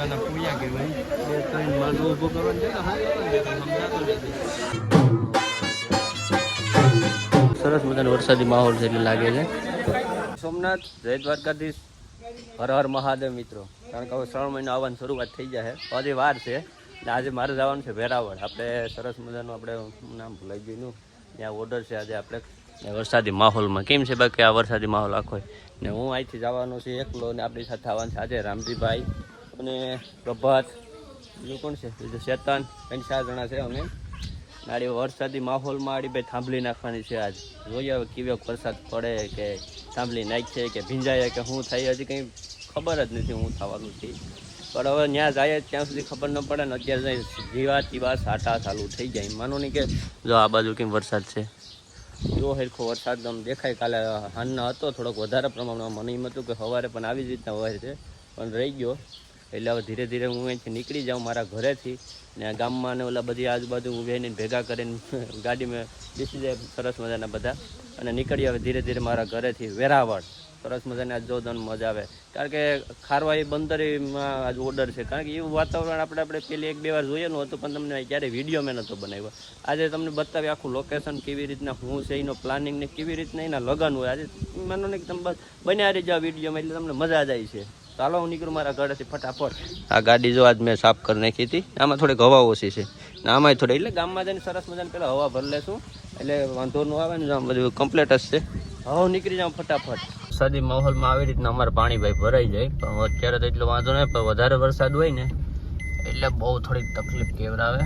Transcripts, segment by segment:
માતાના પૂજા કે ભાઈ 2-3 માળ ઊભો કરવાનું છે સરસ મજાનો વરસાદી માહોલ છે એટલે લાગે છે. સોમનાથ જય દ્વારકાધીશ, હર હર મહાદેવ મિત્રો. કારણ કે હવે 3 મહિના આવવાની શરૂઆત થઈ જાય છે, હજી વાર છે. એટલે આજે મારે જવાનું છે વેરાવળ. આપણે સરસ મજાનું આપણે નામ ભૂલાઈ ગયું ત્યાં ઓર્ડર છે આજે આપણે વરસાદી માહોલમાં. કેમ છે બાકી આ વરસાદી માહોલ આખો ને હું અહીંથી જવાનો છે એકલો ને આપણી સાથે આવવાનું છે આજે રામજીભાઈ અને પ્રભાત, બીજું કોણ છે, બીજું ચેતન, 3-4 જણા છે અમે. આડી વરસાદી માહોલમાં આડી ભાઈ થાંભલી નાખવાની છે આજ. જોઈએ હવે કેવો વરસાદ પડે કે થાંભલી નાખીએ કે ભીંજાય કે શું થાય, હજી કંઈ ખબર જ નથી હું થવાનું છે. પણ હવે ત્યાં જાય ત્યાં સુધી ખબર ન પડે ને અત્યારે જીવા તીવા સાટા ચાલુ થઈ જાય. માનો નહીં કે જો આ બાજુ કેમ વરસાદ છે, જો સરખો વરસાદ આમ દેખાય. કાલે હાનના હતો થોડોક વધારે પ્રમાણમાં, મને એમ હતું કે સવારે પણ આવી જ રીતના હોય છે પણ રહી ગયો. એટલે હવે ધીરે ધીરે હું અહીંથી નીકળી જાઉં મારા ઘરેથી ને ગામમાં ને ઓલા બધી આજુબાજુ ઊભીને ભેગા કરીને ગાડીમાં બેસી જાય સરસ મજાના બધા અને નીકળી આવે ધીરે ધીરે મારા ઘરેથી વેરાવળ. સરસ મજાને આજ જો તમને મજા આવે. કારણ કે ખારવાઈ બંદરીમાં આજ ઓર્ડર છે. કારણ કે એવું વાતાવરણ આપણે પેલી 1-2 વાર જોયેલું હતું પણ તમને ક્યારે વિડીયો મેં નહોતો બનાવ્યો. આજે તમને બતાવી આખું લોકેશન કેવી રીતના શું છે, એનો પ્લાનિંગ ને કેવી રીતના એના લગન હોય. આજે માનો ને કે તમે બસ બન્યા રહી જાઓ વિડીયોમાં એટલે તમને મજા જ આવી છે. ચાલો હું નીકળું મારા ઘરેથી ફટાફટ. આ ગાડી જો આજ મેં સાફ કરી નાખી હતી. આમાં થોડીક હવા ઓછી છે ને આમાંય થોડી, એટલે ગામમાં જઈને સરસ મજાને પહેલાં હવા ભરી લેશું એટલે વાંધો ન આવે ને. આમ બધું કમ્પ્લીટ જ છે. હવે નીકળી જાઉં ફટાફટ. વરસાદી માહોલમાં આવી રીતના અમારે પાણી ભાઈ ભરાઈ જાય પણ અત્યારે તો એટલો વાંધો નહીં. પણ વધારે વરસાદ હોય ને એટલે બહુ થોડીક તકલીફ કેવડાવે.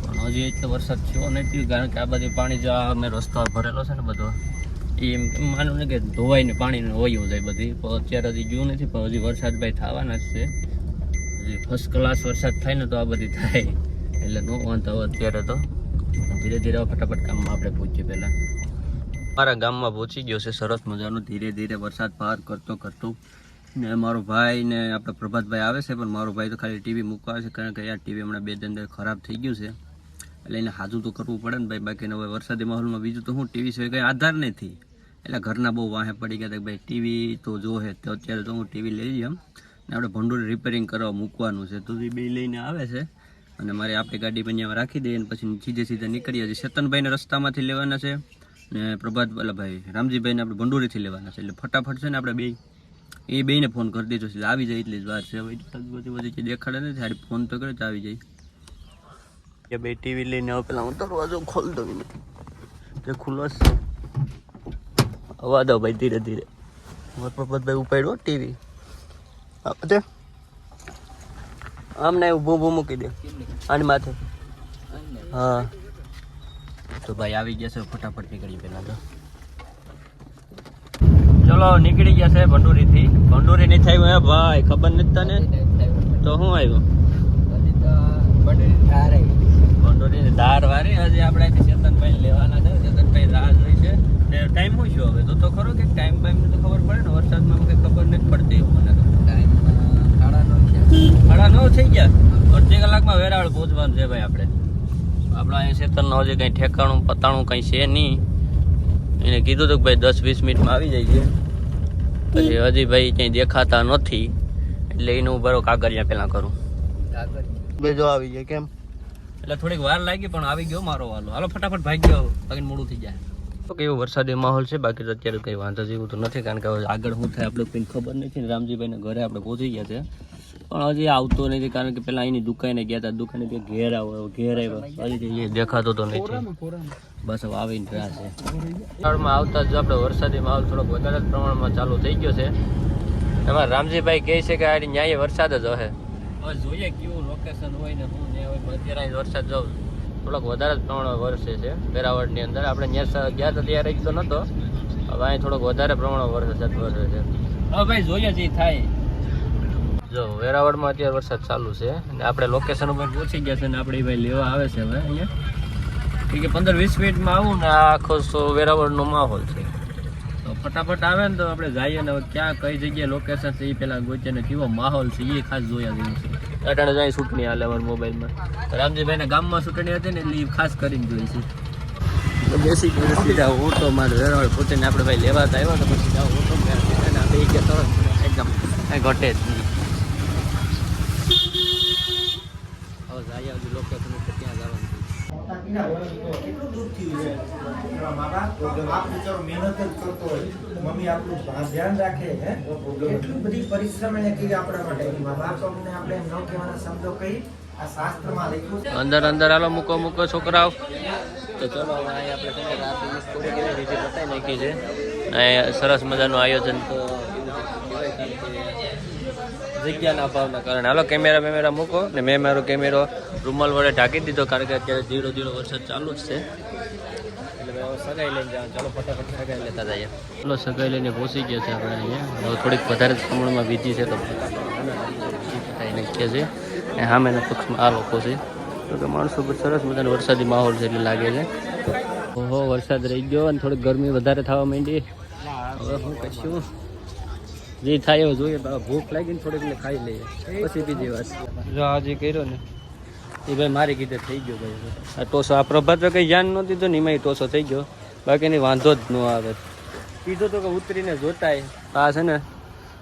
પણ હજી એટલો વરસાદ થયો નથી કારણ કે આ બધી પાણી જો અમે રસ્તો ભરેલો છે ને બધો એમ માનું ને કે ધોવાઈને પાણી વયું જાય બધી. પણ અત્યારે હજી ગયું નથી પણ હજી વરસાદ ભાઈ થવાના જ છે. હજી ફર્સ્ટ ક્લાસ વરસાદ થાય ને તો આ બધી થાય એટલે ન વાંધો. અત્યારે તો ધીરે ધીરે ફટાફટ કામમાં આપણે પહોંચીએ. પહેલાં મારા ગામમાં પહોંચી ગયો છે સરસ મજાનું ધીરે ધીરે વરસાદ પાર કરતો ને મારો ભાઈ ને આપણે પ્રભાતભાઈ આવે છે. પણ મારો ભાઈ તો ખાલી ટીવી મૂકવા આવે છે કારણ કે યાર ટીવી હમણાં 2 દિન ખરાબ થઈ ગયું છે એટલે એને હાજુ તો કરવું પડે ને ભાઈ. બાકી હવે વરસાદી માહોલમાં બીજું તો હું ટીવી સિવાય કંઈ આધાર નથી. એટલે ઘરના બહુ વાહે પડી ગયા હતા ભાઈ ટીવી તો જો હે તો અત્યારે તો હું ટીવી લઈ જઈએ ને આપણે ભંડોળ રિપેરિંગ કરવા મૂકવાનું છે તો એ 2 લઈને આવે છે અને મારે આપણી ગાડી પણ અહીંયા રાખી દઈએ અને પછી સીધે નીકળીએ છીએ. ચેતનભાઈને રસ્તામાંથી લેવાના છે ને પ્રભાત ભાઈ રામજીભાઈને આપણે ભંડોરીથી લેવાના છે. એટલે ફટાફટ છે ને આપણે બેને ફોન કરી દીધો છે આવી જાય એટલી જ વાર છે. હવે બધી દેખાડે નથી સારી ફોન તો કરે તો આવી જાય. કે બે ટીવી લઈને હવે પેલા હું દરવાજો ખોલ દઉં જે ખુલ્લો છે અવા દો ભાઈ ધીરે ધીરે. પ્રભાતભાઈ ઉપાડ્યો ટીવી આમ ને ઊભું મૂકી દે આની માથે. હા તો ભાઈ આવી ગયા છે ફટાફટ નીકળી પેલા તો. ચલો નીકળી ગયા છે ભંડોરીથી. ભંડોરી નહીં થયું હે ભાઈ ખબર નથી તને તો શું આવ્યું ભંડોરી ધાર વારી. હજી આપણે ચેતનભાઈ લેવાના છે. ચેતનભાઈ રાહ જોઈ છે ને ટાઈમ શું છે હવે તો ખરો કે ટાઈમ તો ખબર પડે ને. વરસાદમાં કંઈ ખબર નથી પડતી મને તો. ટાઈમ 9:30 થઈ ગયા. અડધી કલાકમાં વેરાવળ પહોંચવાનું છે ભાઈ આપણે. આપણા અહીંયા ચેતનનો હજી કંઈ ઠેકાણું પતાણું કંઈ છે નહીં. એને કીધું હતું કે ભાઈ 10-20 મિનિટમાં આવી જાય છે પછી હજી ભાઈ ક્યાંય દેખાતા નથી એટલે એનું બરો કાગળિયા પહેલાં કરું. ભાઈ જો આવી જાય કેમ એટલે થોડીક વાર લાગી પણ આવી ગયો મારો વાલો. હાલો ફટાફટ ભાગી ગયો બાકી મોડું થઈ જાય. તો કેવો વરસાદી માહોલ છે બાકી તો અત્યારે કંઈ વાંધો જેવું તો નથી કારણ કે હવે આગળ શું થાય આપણે કંઈ ખબર નથી. રામજીભાઈને ઘરે આપણે પહોંચી ગયા છે પણ હજી આવતો નથી કારણ કે પેલા એની દુકાને ગયા હતા. દુકાને ઘેર આવ્યા હજી દેખાતો તો નથી. બસ હવે આવીને રહ્યા છે. વાતાવરણમાં આવતા જ આપણે વરસાદી માહોલ થોડોક વધારે જ પ્રમાણમાં ચાલુ થઈ ગયો છે. એમાં રામજીભાઈ કહે છે કે આ ન્યાય વરસાદ જ હશે. હવે જોઈએ કેવું લોકેશન હોય ને હું ને હોય. અત્યારે વરસાદ જો થોડોક વધારે જ પ્રમાણમાં વરસે છે વેરાવળની અંદર. આપણે ત્યાં ગયા તો ત્યારે તો નહોતો. હવે અહીં થોડોક વધારે પ્રમાણમાં વરસે છે. હવે ભાઈ જોઈએ જે થાય. જો વેરાવળમાં અત્યારે વરસાદ ચાલુ છે અને આપણે લોકેશન ઉપર પહોંચી ગયા છે ને આપણે ભાઈ લેવા આવે છે હવે અહીંયા કે 15-20 મિનિટમાં આવું ને આખો વેરાવળનો માહોલ છે તો ફટાફટ આવે ને તો આપણે જઈએ ને ક્યાં કઈ જગ્યાએ લોકેશન છે એ પહેલાં ગોચે ને કેવો માહોલ છે એ ખાસ જોયા જેવું છે. અટાણે જાય ચૂંટણી હાલે અમારા મોબાઈલમાં. રામજીભાઈના ગામમાં ચૂંટણી હતી ને એટલે એ ખાસ કરીને જોઈ છે. તો બેસી ગયો સીધા ઓટો મારે વેરાવળ પોતે આપણે ભાઈ લેવાતા આવ્યો તો પછી જાઓ ઓટો આપણે ગયા તો એકદમ કાંઈ ઘટે જ નહીં. કેટલું દુઃખ થયું છે મા બાપ આપ બિચારો મહેનત જ કરતો હોય, મમ્મી આપણું ધ્યાન રાખે હે, કેટલી બધી પરિશ્રમ એને કરી આપણા માટે. મા બાપ અમને આપણે ન કહેવાના શબ્દો કહી આ શાસ્ત્રમાં લખ્યું છે. અંદર અંદર હાલો મૂકો છોકરાઓ. તો ચલો હવે અહીં આપણે છે ને રાત દિવસ થોડી કેવી રીતે બતાવી નાખી છે. અહીં સરસ મજાનું આયોજન તો જગ્યાના અભાવના કારણે. હાલો કેમેરા મૂકો ને મેં મારો કેમેરો રૂમાલ વડે ઢાંકી દીધો, કારણ કે અત્યારે ધીરો ધીરો વરસાદ ચાલુ જ છે. એટલે સગાઈ લઈને જવાનું. ચાલો ફટાફટ સગાઈ લેતા જઈએ. ચાલો સગાઈ લઈને પહોંચી ગયા છે આપણે અહીંયા. હવે થોડીક વધારે પ્રમાણમાં વીજી છે તો ફટાઈ નાખીએ છીએ. અને સામેના પક્ષમાં આ લોકો છે. તો કે માણસો પર સરસ મજાનો વરસાદી માહોલ છે એટલે લાગે છે. ઓહો વરસાદ રહી ગયો અને થોડીક ગરમી વધારે થવા માંડી. હવે શું કહીશું, જે થાય એવું જોઈએ. ભૂખ લાગી ને થોડીક ખાઈ લઈએ પછી બીજી વાત. જો આજે કર્યો ને એ ભાઈ મારી કીધે થઈ ગયો ભાઈ. આ ટોસો આ પ્રભાત કંઈ ધ્યાન ન દીધો ને એમાં ટોસો થઈ ગયો. બાકીની વાંધો જ ન આવે. કીધું તો કે ઉતરીને જોતાય આ છે ને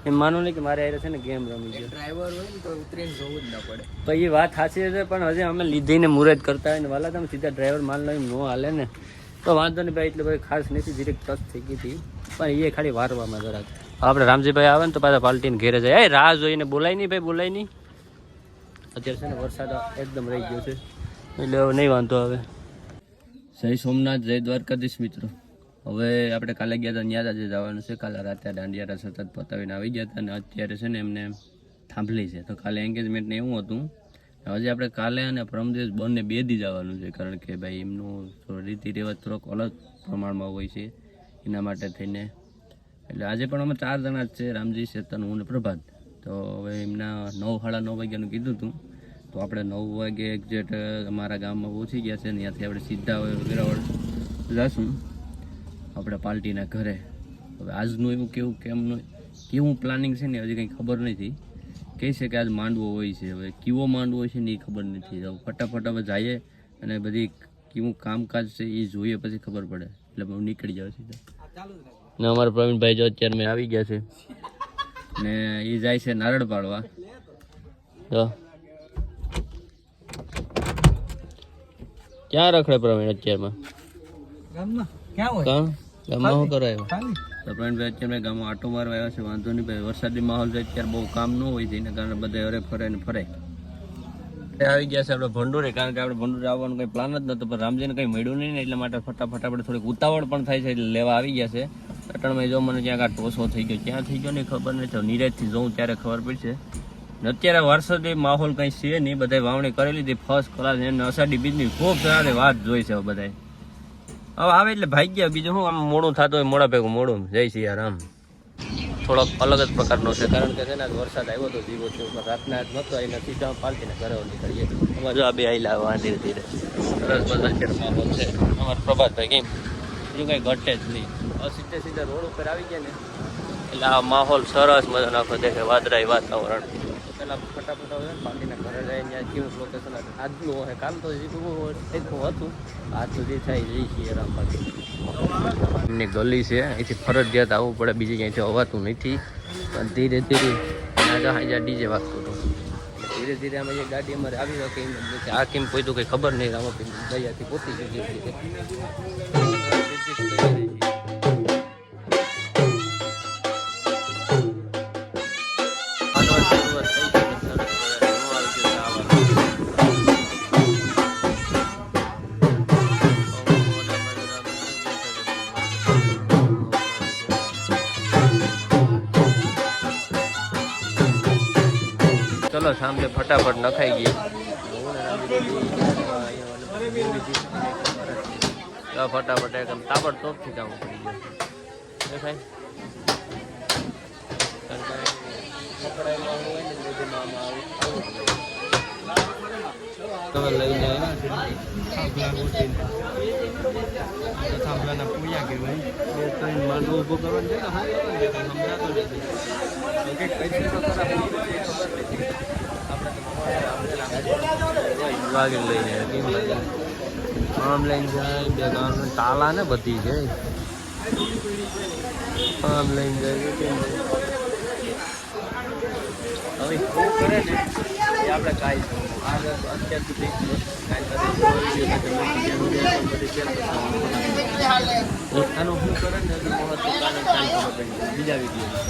એમ માનું નહીં કે મારે આરે છે ને ગેમ રમી ગયો. ડ્રાઈવર હોય ને તો ઉતરીને જોવું જ ના પડે. તો એ વાત સાચી છે, પણ હજી અમે લીધીને મુહૂર્ત કરતા હોય ને વાલા તમે સીધા ડ્રાઈવર માન લો એમ ન હાલે ને તો વાંધો નહીં ભાઈ. એટલે ભાઈ ખાસ નથી, ડિરેક્ટ ટચ થઈ ગઈ હતી, પણ એ ખાલી વારવામાં જરાક. આપણે રામજીભાઈ આવે ને તો પાછા પાલટીને ઘેરે જાય. એ રાહ જોઈને બોલાય નહીં ભાઈ, બોલાય નહીં. અત્યારે છે ને વરસાદ એકદમ રહી ગયો છે એટલે હવે નહીં વાંધો આવે. જય સોમનાથ, જય દ્વારકાધીશ મિત્રો. હવે આપણે કાલે ગયા હતા ત્યાં આજે જવાનું છે. કાલે રાતે દાંડિયા સતત પતાવીને આવી ગયા હતા અને અત્યારે છે ને એમને થાંભલી છે. તો કાલે એન્ગેજમેન્ટને એવું હતું. હજી આપણે કાલે અને પરમ દિવસ બંને 2 દી જવાનું છે, કારણ કે ભાઈ એમનું રીતિ રિવાજ થોડોક અલગ પ્રમાણમાં હોય છે એના માટે થઈને. એટલે આજે પણ અમે 4 જણા જ છે, રામજી, ચેતન, હું ને પ્રભાત. તો હવે એમના 9 સાડા 9 વાગ્યાનું કીધું હતું. તો આપણે 9 વાગે એક્ઝેક્ટ અમારા ગામમાં પહોંચી ગયા છે ને ત્યાંથી આપણે સીધા વેરાવળ જઈશું આપણે પાર્ટીના ઘરે. હવે આજનું એવું કેવું પ્લાનિંગ છે ને હજી કંઈ ખબર નથી. કહે છે કે આજ માંડવો હોય છે, હવે કેવો માંડવો હોય છે ને એ ખબર નથી. ફટાફટ હવે જઈએ અને બધી કેવું કામકાજ છે એ જોઈએ પછી ખબર પડે. એટલે હું નીકળી જાઉં સીધા. ને અમારા પ્રવીણભાઈ જો અત્યારે મેં આવી ગયા છે ને એ જાય છે નારળ પાડવા. તો ક્યાં રખડે પ્રવીણ અત્યારમાં? ગામમાં શું કરો આવ્યા? તો પ્રવીણભાઈ અત્યારે ગામમાં આટો મારવા આવ્યા છે. વાંધો નહીં ભાઈ, વરસાદી માહોલ છે અત્યારે, બહુ કામ ન હોય જેના કારણે બધા હરે ફરે ને ફરે. આવી ગયા છે આપણે ભંડોરે, કારણ કે આપણે ભંડોરે આવવાનું કંઈ પ્લાન જ નહોતો, પણ રામજીને કંઈ મળ્યું નહીં ને એટલા માટે ફટાફટ આપણે થોડીક ઉતાવળ પણ થાય છે એટલે લેવા આવી ગયા છે. અટણમાં જો મને ક્યાંક આ ટોસો થઈ ગયો, ક્યાં થઈ ગયો ને ખબર નથી. નિરાજથી જોઉં ત્યારે ખબર પડશે. અત્યારે વરસાદી માહોલ કંઈ છે નહીં, બધા વાવણી કરી લીધી ફર્સ્ટ ક્લાસ. એને અષાઢી બીજની ખૂબ સારી વાત જોઈ છે બધા. હવે આવે એટલે ભાઈ ગયા. બીજું શું આમ મોડું થતું હોય, મોડા ભેગું મોડું. જય સિયારામ. થોડોક અલગ જ પ્રકારનો છે, કારણ કે છે ને વરસાદ આવ્યો હતો જીવો છે, પણ રાતના જ નહોતો. એ નથી જાઉં પાલટીને ઘરે નીકળીએ. અમારે જો આ બે આઈલા વાંધી ધીરે સરસ બધા માહોલ છે. અમારા પ્રભાતભાઈ કેમ બીજું કંઈ ઘટે જ નહીં. સીધે રોડ ઉપર આવી ગયા ને એટલે આ માહોલ સરસ મજાનો આખો દેખે, વાદળાઈ વાતાવરણ. પહેલાં ફટાફટ આવે પાલટીના ઘરે જાય ત્યાં કેવું લોકેશન આજનું હોય. કાલ તો એટલું હતું, આજ સુધી થાય જઈ છીએ રામ પાલટી. એમની ગલી છે, અહીંથી ફરજિયાત આવવું પડે, બીજી ક્યાંયથી અવાતું નથી. પણ ધીરે ધીરે અહીંયા ડીજે વાગતું હતું. ધીરે ધીરે અમે જે ગાડી અમારે આવી શકે એમ આ કેમ પહોંચ્યું કંઈ ખબર નહીં. રામાપીર દયાથી પહોંચી ગઈ રીતે. ચલો સામે ફટાફટ નખાઈ ગઈ. ફટાફટ એકદમ તાબડતોબથી કામ કરી ગયો દેખાય. તમે લઈને થાંભલાના પૂયા કહેવાય. 2-3 માંડવો ઊભો કરવાનું છે ને સમજાતો નથી. વાગે લઈને કેમ લાગે આમ લઈને જાય. બે ગામ તાલા ને બધી છે આમ લઈને જાય. કેમ હવે શું કરે ને એ આપણે કાંઈ અત્યાર સુધી આનું શું કરે ને મહત્વ કારણ બીજા વિડીયો